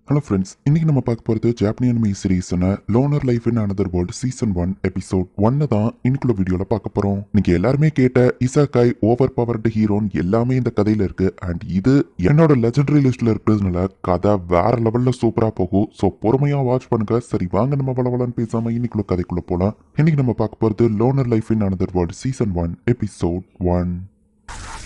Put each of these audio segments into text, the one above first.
Hello friends, இன்னைக்கு நம்ம பார்க்க போகிறது ஜாப்பனி அனிமே சீரீஸான loner life in another world season 1 episode 1 தான் இன்னைக்குள்ள வீடியோவில் பார்க்க போகிறோம். இன்னைக்கு எல்லாருமே கேட்ட இசாகாய் ஓவர் பவர்டு ஹீரோன்னு எல்லாமே இந்த கதையில் இருக்கு. அண்ட் இது என்னோட லெஜெண்டரி லிஸ்ட்ல இருக்கிறதுனால கதை வேற லெவலில் சூப்பராக போகும். ஸோ பொறுமையாக வாட்ச் பண்ணுங்க. சரி வாங்க நம்ம வளவலன்னு பேசாமல் இன்னைக்குள்ள கதைக்குள்ளே போகலாம். இன்னைக்கு நம்ம பார்க்க போகிறது loner life in another world season 1 episode 1.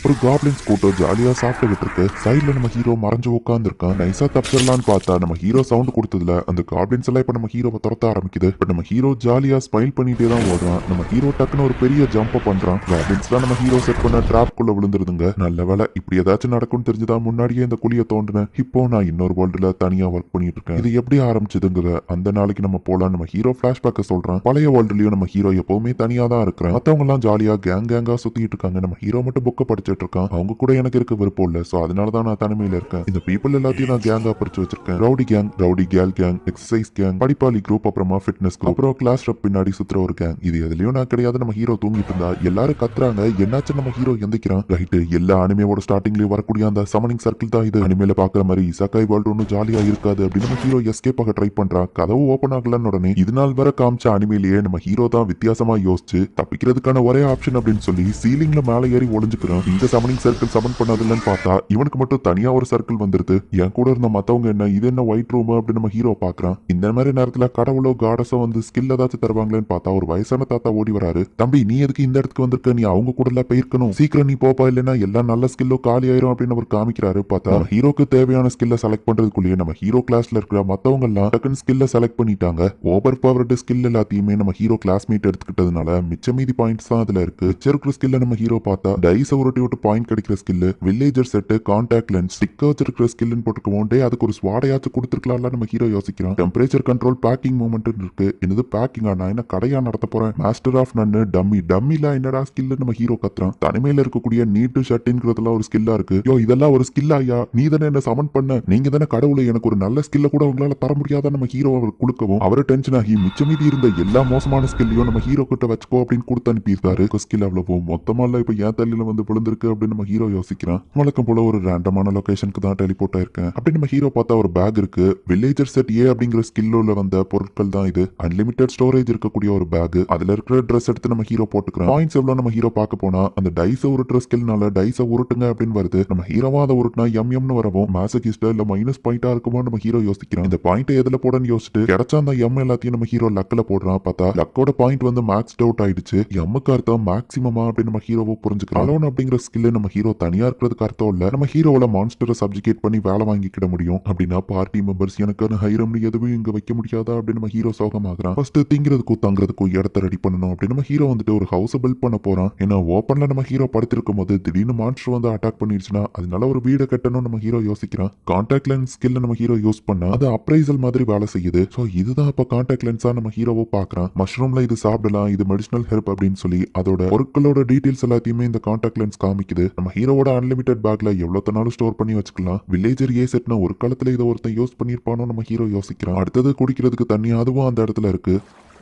ஒரு காப்ளின்ஸ் கூட்டம் ஜாலியா சாப்பிட்டுக்கிட்டு இருக்கு. சைட்ல நம்ம ஹீரோ மறைஞ்சு உட்காந்துருக்கான். நைஸா தப்பிச்சிடலான்னு பார்த்தா நம்ம ஹீரோ சவுண்ட் கொடுத்ததுல அந்த காப்ளின்ஸ் எல்லாம் இப்ப நம்ம ஹீரோவை துரத்த ஆரம்பிக்குது. பட் நம்ம ஹீரோ ஜாலியா ஸ்மைல் பண்ணிட்டே தான் ஓடுறான். நம்ம ஹீரோ டக்குன்னு ஒரு பெரிய ஜம்ப் பண்றான். காப்ளின்ஸ்லாம் நம்ம ஹீரோ செட் பண்ண டிராப் குள்ள விழுந்துருதுங்க. நல்ல வேலை இப்படி ஏதாச்சும் நடக்கும்னு தெரிஞ்சுதான் முன்னாடியே இந்த குழியை தோண்டினேன். இப்போ நான் இன்னொரு வேர்ல்டுல தனியா ஒர்க் பண்ணிட்டு இருக்கேன். இது எப்படி ஆரம்பிச்சதுங்கிற அந்த நாளைக்கு நம்ம போலாம். நம்ம ஹீரோ பிளாஷ்பேக்க சொல்றான். பழைய வேர்ல்டுலயும் நம்ம ஹீரோ எப்பவுமே தனியா தான் இருக்கிறான். மத்தவங்க எல்லாம் ஜாலியா கேங்கா சுத்திட்டு இருக்காங்க. நம்ம ஹீரோ மட்டும் புக்க படிச்சுட்டு இருக்கான். அவங்க கூட எனக்கு இருக்க விருப்பம் இல்ல. சோ அதனாலதான் நான் தனிமையில இருக்கேன். இந்த பீப்புள் எல்லாத்தையும் நான் கேங்கா பிரிச்சு வச்சிருக்கேன். Rowdy gang, rowdy girl gang, exercise gang, படிப்பாளி குரூப், அப்புறமா ஃபிட்னஸ் குரூப், அப்புறம் கிளாஸ் ரப் பின்னாடி சுத்துற ஒரு கேங். இது எதுலயும் நான் கிடையாது. நம்ம ஹீரோ தூங்கிட்டு இருந்தா எல்லாரும் கத்துறாங்க. என்னாச்சு நம்ம ஹீரோ எந்திக்கிறான். ரைட், எல்லா அனிமேவோட ஸ்டார்டிங்லயும் வரக்கூடிய அந்த சமனிங் சர்க்கிள் தான் இது. அனிமேல பாக்குற மாதிரி இசாகாய் வேர்ல்டு ஒன்னும் ஜாலியா இருக்காது அப்படின்னு நம்ம ஹீரோ எஸ்கேப் ஆக ட்ரை பண்றான். கதவு ஓபன் ஆகலன்னு உடனே இது நாள் வர காமிச்ச அனிமேலேயே நம்ம ஹீரோ தான் வித்தியாசமா யோசிச்சு தப்பிக்கிறதுக்கான ஒரே ஆப்ஷன் அப்படின்னு சொல்லி சீலிங்ல மேல ஏறி ஒளிஞ்சுக்கிறான். இந்த சமனிங் சர்க்கிள் சமன் பண்ணதில்லன்னு பார்த்தா இவனுக்கு மட்டும் தனியா ஒரு சர்க்கிள் வந்துருது. என் கூட இருந்த மத்தவங்க என்ன இது என்ன ஒயிட் ரூம் அப்படின்னு நம்ம ஹீரோ பாக்குறான். இந்த மாதிரி நேரத்துல கடவுளோ காடஸோ வந்து ஸ்கில் ஏதாச்சும் தருவாங்களேன்னு பார்த்தா ஒரு வயசான தாத்தா ஓடி வராரு. தம்பி நீ எதுக்கு இந்த இடத்துக்கு வந்திருக்க? நீ அவங்க கூட எல்லாம் போயிருக்கணும். சீக்கிரம் நீ போப்பா, இல்லைன்னா எல்லா நல்ல ஸ்கில்லோ காலி ஆயிரும் அப்படின்னு அவர் காமிக்கிறாரு. பார்த்தா ஹீரோக்கு தேவையான ஸ்கில்ல செலக்ட் பண்றதுக்குள்ளேயே நம்ம ஹீரோ கிளாஸ்ல இருக்கிற மத்தவங்க எல்லாம் டக்குன்னு ஸ்கில்ல செலக்ட் பண்ணிட்டாங்க. ஓவர் பவர்டு ஸ்கில் எல்லாத்தையுமே நம்ம ஹீரோ கிளாஸ்மேட் எடுத்துக்கிட்டதுனால மிச்ச மீதி பாயிண்ட்ஸ் தான் அதுல இருக்கு. வச்சிருக்கிற ஸ்கில்ல நம்ம ஹீரோ பார்த்தா டைஸ் உருட்டி விட்டு பாயிண்ட் கிடைக்கிற skill, villager set, contact lens, sticker வச்சிருக்கிற ஸ்கில்னு போட்டுக்குவோம். அதுக்கு ஒரு ஸ்வாடையாச்சும் கொடுத்துருக்கலாம் நம்ம ஹீரோ யோசிக்கிறான். டெம்பரேச்சர் கண்ட்ரோல், பேக்கிங் மூமெண்ட் இருக்கு. என்னது பேக்கிங்கா? நான் என்ன கடையா நடத்த போறேன்? மாஸ்டர் ஆஃப் நன்னு, டம்மி டம்மில என்னடா ஸ்கில் நம்ம ஹீரோ கத்துறான். தனிமையில இருக்கக்கூடிய நீட்டு ஷர்ட்ங்கிறதுலாம் ஒரு ஸ்கில்லா இருக்கு. யோ இதெல்லாம் ஒரு ஸ்கில் ஐயா, நீ தானே என்ன சமன் பண்ண, நீங்க தானே கடவுளை, எனக்கு ஒரு நல்ல ஸ்கில்ல கூட உங்களால தர முடியாத நம்ம ஹீரோ அவர் கொடுக்கவும் அவரு டென்ஷன் ஆகி மிச்ச மீதி இருந்த எல்லா மோசமான ஸ்கில்லையும் நம்ம ஹீரோ கிட்ட வச்சுக்கோ அப்படின்னு கொடுத்து அனுப்பியிருக்காரு. ஸ்கில் அவ்வளவு மொத்தமா இல்ல, இப்ப ஏன் தள்ளில வந்து விழுந்திருக்கு அப்படின்னு நம்ம ஹீரோ யோசிக்கிறான். வழக்கம் போல ஒரு ரேண்டமான லொகேஷனுக்கு தான் டெலிபோர்ட் ஆயிருக்கேன். அப்படி நம்ம ஹீரோ பார்த்தா ஒரு பேக் இருக்கு. வில்லேஜர் செட் ஏ அப்படிங்கிற ஸ்கில்ல வந்த பொருட்கள் தான் இது. அன்லிமிட்டட் ஸ்டோரேஜ் இருக்கக்கூடிய ஒரு பேக். அதுல இருக்கிற ட்ரெஸ் எடுத்து நம்ம ஹீரோ போட்டுக்கிறோம். பாயிண்ட்ஸ் எவ்வளவு நம்ம ஹீரோ பார்க்க போனா அந்த டைஸ் உருட்டுற ஸ்கில்னால டைஸை உருட்டுங்க அப்படின்னு வருது. நம்ம ஹீரோவா அதை உருட்டுனா எம்னு வரவும் மேசகிஸ்டா இல்ல மைனஸ் பாயிண்டா இருக்குமோ நம்ம ஹீரோ யோசிக்கிறோம். இந்த பாயிண்ட் எதுல போடன்னு யோசிச்சுட்டு கிடைச்சா அந்த எம் எல்லாத்தையும் நம்ம ஹீரோ லக்ல போடுறான். பார்த்தா லக்கோட பாயிண்ட் வந்து மேக்ஸ்ட் அவுட் ஆயிடுச்சு. எம்முக்கு அர்த்தம் மேக்ஸிமமா அப்படின்னு நம்ம ஹீரோவை புரிஞ்சுக்கிறோம். அலோன் அப்படிங்கிற ஸ்கில் நம்ம ஹீரோ தனியா இருக்கிறதுக்கு அர்த்தம் இல்ல, நம்ம ஹீரோல மான்ஸ்டரை சப்ஜெக்ட் பண்ணி வேலை வாங்கிக்கிட முடியும். அப்படின்னா பார்ட்டி மெம்பர்ஸ் எனக்கான ஹைரம்னு எதுவும் இங்க வைக்க முடியாதா அப்படின்னு நம்ம ஹீரோ சோகமாகறான். ஃபர்ஸ்ட் திங்கிறதுக்கும் தங்குறதுக்கும் இடத்த ரெடி பண்ணணும் அப்படின்னு நம்ம ஹீரோ வந்துட்டு ஒரு ஹவுஸ் பில்ட் பண்ண போறான். ஏன்னா ஓப்பன்ல நம்ம ஹீரோ படுத்திருக்கும் போது திடீர்னு மான்ஸ்டர் வந்து அட்டாக் பண்ணிருச்சுன்னா அதனால ஒரு வீடை கட்டணும் நம்ம ஹீரோ யோசிக்கிறான். கான்டாக்ட் லென்ஸ் ஸ்கில் நம்ம ஹீரோ யூஸ் பண்ணா அது அப்ரைசல் மாதிரி வேலை செய்யுது. சோ இதுதான் இப்ப கான்டாக்ட் லென்ஸா நம்ம ஹீரோவை பாக்குறான். மஷ்ரூம்ல இது சாப்பிடலாம், இது மெடிசனல் ஹெல்ப் அப்படின்னு சொல்லி அதோட பொருட்களோட டீடைல்ஸ் எல்லாத்தையுமே இந்த கான்டாக்ட் லென்ஸ் காமிக்குது. நம்ம ஹீரோவோட அன்லிமிட்டட் பேக்ல எவ்வளவு தனாலும் ஸ்டோர் பண்ணி வச்சுக்கலாம். வில்லேஜர் ஏ செட்னா ஒரு காலத்துல இதை ஒருத்தன் யூஸ் பண்ணிருப்பானோ நம்ம ஹீரோ யோசிக்கிறான். அடுத்தது குடிக்கிறதுக்கு தண்ணி, அதுவும் அந்த இடத்துல இருக்கு.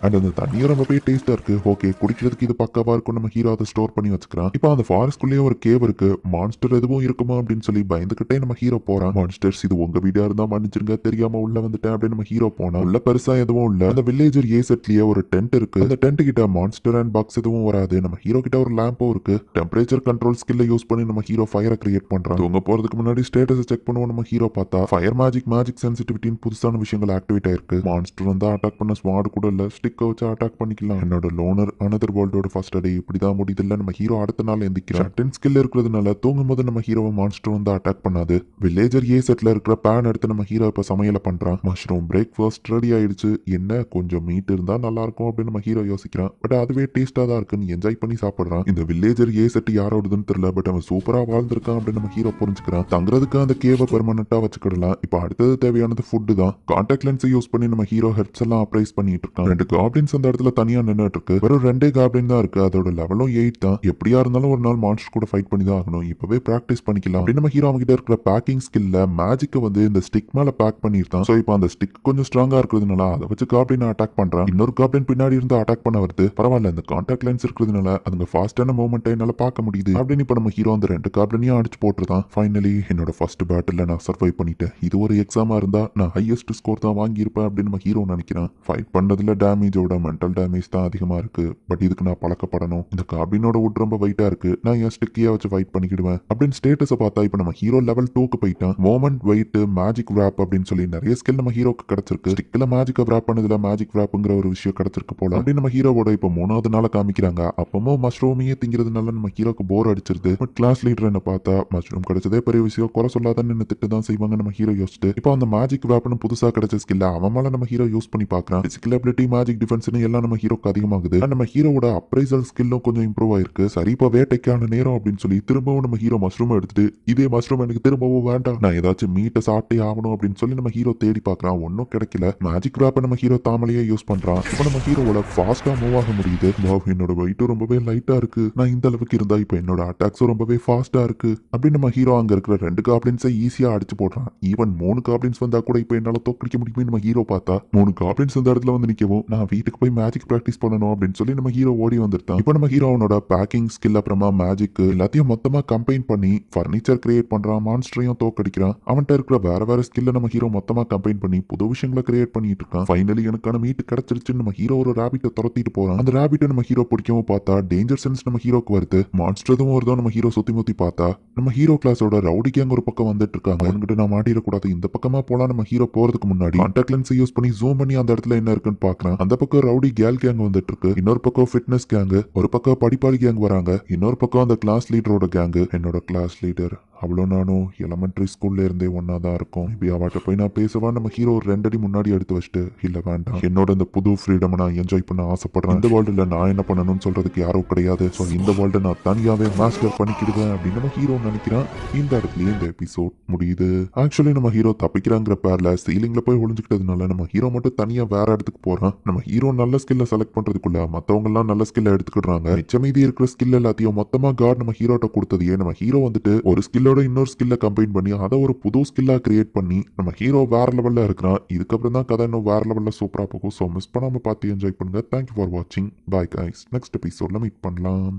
அண்ட் அந்த தண்ணியும் ரொம்ப போய் டேஸ்டா இருக்கு. ஓகே குடிக்கிறதுக்கு இது பக்காவா இருக்கும். நம்ம ஹீரோ அதை ஸ்டோர் பண்ணி வச்சுக்கிறான். இப்போ அந்த ஃபாரஸ்ட்குள்ளேயே ஒரு கேவ் இருக்கு. மான்ஸ்டர் எதுவும் இருக்குமா அப்படின்னு சொல்லி பயந்துகிட்டே நம்ம ஹீரோ போறான். மான்ஸ்டர்ஸ் இது உங்க வீடா இருந்தா மன்னிச்சிருங்க, தெரியாம உள்ள வந்துட்டேன் அப்படின்னு நம்ம ஹீரோ போனா உள்ள பெருசா எதுவும் இல்ல. அந்த வில்லேஜர் ஏ செட்லயே ஒரு டென்ட் இருக்கு. அந்த டென்ட் கிட்ட மான்ஸ்டர் அண்ட் பாக்ஸ் எதுவும் வராது. நம்ம ஹீரோ கிட்ட ஒரு லேம்போ இருக்கு. டெம்பரேச்சர் கண்ட்ரோல் ஸ்கில்ல யூஸ் பண்ணி நம்ம ஹீரோ ஃபயரை கிரியேட் பண்றான். தூங்க போறதுக்கு முன்னாடி ஸ்டேட்டஸ் செக் பண்ணுவோம். நம்ம ஹீரோ பார்த்தா ஃபயர் மேஜிக் சென்சிட்டிவிட்டின்னு புதுசான விஷயங்கள் ஆக்டிவேட் ஆயிருக்கு. மான்ஸ்டர் வந்து அட்டாக் பண்ண ஸ்வாட் கூட இல்ல, ஸ்டிக்க வச்சு அட்டாக் பண்ணிக்கலாம். என்னோட லோனர் அனதர் வேர்ல்டோட ஃபர்ஸ்ட் டே இப்படிதான் முடியுது இல்ல. நம்ம ஹீரோ அடுத்த நாள் எந்திக்கிறான். டென் ஸ்கில் இருக்கிறதுனால தூங்கும் போது நம்ம ஹீரோவை மான்ஸ்டர் வந்து அட்டாக் பண்ணாது. வில்லேஜர் ஏ செட்ல இருக்கிற பேன் எடுத்து நம்ம ஹீரோ இப்ப சமையல பண்றான். மஷ்ரூம் பிரேக்ஃபாஸ்ட் ரெடி ஆயிடுச்சு. என்ன கொஞ்சம் மீட் இருந்தா நல்லா இருக்கும் அப்படின்னு நம்ம ஹீரோ யோசிக்கிறான். பட் அதுவே டேஸ்டா தான் இருக்குன்னு என்ஜாய் பண்ணி சாப்பிடுறான். இந்த வில்லேஜர் ஏ செட் யாரோடதுன்னு தெரியல, பட் அவன் சூப்பரா வாழ்ந்திருக்கான் அப்படின்னு நம்ம ஹீரோ புரிஞ்சுக்கிறான். தங்குறதுக்கு அந்த கேவை பெர்மனண்டா வச்சுக்கிடலாம். இப்ப அடுத்தது தேவையானது ஃபுட்டு தான். கான்டாக்ட் லென்ஸ் யூஸ் பண்ணி நம்ம ஹீரோ ஹெட்ஸ் எல்லாம் அப்ரைஸ் பண்ணிட்டு இருக்கான். ரெண்டு காப்ளின்ஸ் அந்த இடத்துல தனியா நின்னுட்டு இருக்கு. வெறும் 2 காப்ளின் தான் இருக்கு. அதோட லெவலும் 8 தான். எப்படியா இருந்தாலும் ஒரு நாள் மான்ஸ்டர் கூட ஃபைட் பண்ணி தான் ஆகணும். இப்பவே பிராக்டிஸ் பண்ணிக்கலாம் அப்படின்னு நம்ம ஹீரோ கிட்ட இருக்கிற பேக்கிங் ஸ்கில்ல மேஜிக்க வந்து இந்த ஸ்டிக் மேல பேக் பண்ணிருந்தான். சோ இப்போ அந்த ஸ்டிக் கொஞ்சம் ஸ்ட்ராங்கா இருக்கிறதுனால அதை வச்சு காப்ளின் அட்டாக் பண்றான். இன்னொரு காப்ளின் பின்னாடி இருந்து அட்டாக் பண்ண வருது. பரவாயில்ல, இந்த கான்டாக்ட் லென்ஸ் இருக்கிறதுனால அதுங்க ஃபாஸ்டான மூவ்மெண்ட்டை என்னால பார்க்க முடியுது அப்படின்னு இப்ப நம்ம ஹீரோ அந்த 2 காப்ளினையும் அடிச்சு போட்டுருதான். ஃபைனலி என்னோட ஃபர்ஸ்ட் பேட்டில் நான் சர்வை பண்ணிட்டேன். இது ஒரு எக்ஸாமா இருந்தா நான் ஹையஸ்ட் ஸ்கோர் தான் வாங்கியிருப்பேன் அப்படின்னு நம்ம ஹீரோ நினைக்கிறான். ஃபைட் பண்ணதுல டேமேஜோட மென்டல் டேமேஜ் தான் அதிகமா இருக்கு. பட் இதுக்கு நான் பழக்கப்படணும். இந்த காபினோட உட் ரொம்ப வெயிட்டா இருக்கு. நான் என் ஸ்டிக்கியா வச்சு ஃபைட் பண்ணிக்கிடுவேன் அப்படின்னு ஸ்டேட்டஸை பார்த்தா இப்ப நம்ம ஹீரோ லெவல் 2க்கு போயிட்டான். மோமெண்ட் வெயிட் மேஜிக் ராப் அப்படின்னு சொல்லி நிறைய ஸ்கில் நம்ம ஹீரோக்கு கிடைச்சிருக்கு. ஸ்டிக்ல மேஜிக் ராப் பண்ணதுல மேஜிக் ராப்ங்கிற ஒரு விஷயம் கிடைச்சிருக்கு போல அப்படின்னு நம்ம ஹீரோவோட இப்ப 3வது நாள காமிக்கிறாங்க. அப்பவும் மஷ்ரூமையே திங்கிறதுனால நம்ம ஹீரோக்கு போர் அடிச்சிருது. பட் கிளாஸ் லீடர் என்ன பார்த்தா மஷ்ரூம் கிடைச்சதே பெரிய விஷயம், குறை சொல்லாதன்னு திட்டு தான் செய்வாங்க நம்ம ஹீரோ யோசிச்சுட்டு இப்போ அந்த மேஜிக் வேப்பனும் புதுசா கிடைச்ச ஸ்கில்ல அவன் மேல நம்ம ஹீரோ யூஸ் பண்ணி பார்க்கறான். பிசிக்கல் அபிலிட்டி, மேஜிக் டிஃபென்ஸ்னு எல்லாம் நம்ம ஹீரோக்கு அதிகமாகுது. நம்ம ஹீரோவோட அப்ரைசல் ஸ்கில்லும் கொஞ்சம் இம்ப்ரூவ் ஆயிருக்கு. சரி இப்போ வேட்டைக்கான நேரம் அப்படின்னு சொல்லி திரும்பவும் நம்ம ஹீரோ மஷ்ரூம் எடுத்துட்டு இதே மஷ்ரூம் எனக்கு திரும்பவும் வேண்டாம், நான் ஏதாச்சும் மீட்டை சாப்பிட்டே ஆகணும் அப்படின்னு சொல்லி நம்ம ஹீரோ தேடி பார்க்கறான். ஒன்னும் கிடைக்கல. மேஜிக் வேப்ப நம்ம ஹீரோ தாமலையே யூஸ் பண்றான். இப்போ நம்ம ஹீரோவோட ஃபாஸ்டா மூவ் ஆக முடியுது. என்னோட வெயிட்டும் ரொம்பவே லைட்டா இருக்கு. நான் இந்த அளவுக்கு இருந்தா இப்போ என்னோட அட்டாக்ஸும் ரொம்பவே ஃபாஸ்டா இருக்கு அப்படின்னு நம்ம ஹீரோ அங்க இருக்கிற 2 காப்ளின்ஸை ஈஸியா அடிச்சு போடுறான். ஈவன் 3 காப்ளின்ஸ் வந்தா கூட இப்போ என்னால தோக்கடிக்க முடியுமே நம்ம ஹீரோ பார்த்தா 3 காப்ளின்ஸ் இந்த இடத்துல வந்து நிக்கவும் நான் வீட்டுக்கு போய் மேஜிக் பிராக்டிஸ் பண்ணணும் அப்படின்னு சொல்லி நம்ம ஹீரோ ஓடி வந்துட்டான். இப்போ நம்ம ஹீரோனோட பேக்கிங் ஸ்கில் அப்புறமா மேஜிக் எல்லாத்தையும் மொத்தமா கம்பைன் பண்ணி ஃபர்னிச்சர் கிரியேட் பண்றான். மான்ஸ்டரையும் தோக்கடிக்கிறான். அவன்கிட்ட இருக்கிற வேற ஸ்கில்ல நம்ம ஹீரோ மொத்தமா கம்பைன் பண்ணி புது விஷயங்களை கிரியேட் பண்ணிட்டு இருக்கான். ஃபைனலி எனக்கான மீட் கிடைச்சிருச்சுன்னு நம்ம ஹீரோ ஒரு ராபிட்டை துரத்திட்டு போறான். அந்த ராபிட்டை நம்ம ஹீரோ பிடிக்கவும் பார்த்தா டேஞ்சர் சென்ஸ் நம்ம ஹீரோக்கு வருது. மான்ஸ்டரும் வருதோ நம்ம ஹீரோ சுத்தி முத்தி பார்த்தா நம்ம ஹீரோ கிளாஸோட ரவுடி கேங் ஒரு பக்கம் வந்துட்டு இருக்காங்க. அவன்கிட்ட நான் மாட்டிடக்கூடாது, இந்த பக்கமா போலாம். நம்ம ஹீரோ போறதுக்கு முன்னாடி கான்டாக்ட் லென்ஸ் யூஸ் பண்ணி ஜூம் பண்ணி அந்த இடத்துல என்ன இருக்குன்னு பாக்குறேன். அந்த பக்கம் ரவுடி கேல் கேங் வந்துட்டு இருக்கு. இன்னொரு பக்கம் ஃபிட்னஸ் கேங், ஒரு பக்கம் படிப்பாளி கேங் வராங்க. இன்னொரு பக்கம் அந்த கிளாஸ் லீடரோட கேங். என்னோட கிளாஸ் லீடர் அவ்வளோ நானும் எலமெண்ட்ரி ஸ்கூல்ல இருந்தே ஒன்னா தான் இருக்கும். இப்படி அவட்ட போய் நான் பேசுவா நம்ம ஹீரோ ஒரு 2 அடி முன்னாடி எடுத்து வச்சுட்டு இல்ல வேண்டாம், என்னோட இந்த புது ஃப்ரீடம் நான் என்ஜாய் பண்ண ஆசைப்படுறேன். இந்த வேர்ல்டுல நான் என்ன பண்ணணும்னு சொல்றதுக்கு யாரும் கிடையாது. ஸோ இந்த வேர்ல்டை நான் தனியாவே மாஸ்டர் பண்ணிக்கிடுவேன் அப்படின்னு நம்ம ஹீரோ நினைக்கிறான். இந்த இடத்துலயே இந்த எபிசோட் முடியுது. ஆக்சுவலி நம்ம ஹீரோ தப்பிக்கிறாங்கிற பேர்ல சீலிங்ல போய் ஒளிஞ்சுக்கிட்டதுனால நம்ம ஹீரோ மட்டும் தனியா வேற இடத்துக்கு போறான். நம்ம ஹீரோ நல்ல ஸ்கில்ல செலக்ட் பண்றதுக்குள்ள மத்தவங்க எல்லாம் நல்ல ஸ்கில்ல எடுத்துக்கிடுறாங்க. மிச்ச மீதி இருக்கிற ஸ்கில் எல்லாத்தையும் மொத்தமா காட் நம்ம ஹீரோட்ட கொடுத்ததையே நம்ம ஹீரோ வந்துட்டு ஒரு ஸ்கில்லோட இன்னொரு ஸ்கில்ல கம்பைன் பண்ணி அதை ஒரு புது ஸ்கில்லா கிரியேட் பண்ணி நம்ம ஹீரோ வேற லெவல்ல இருக்கிறான். இதுக்கப்புறம் தான் கதை இன்னும் வேற லெவல்ல சூப்பரா போகும். ஸோ மிஸ் பண்ணாம பார்த்து என்ஜாய் பண்ணுங்க. தேங்க்யூ ஃபார் வாட்சிங். Bye guys. நெக்ஸ்ட் எபிசோட்ல மீட் பண்ணலாம்.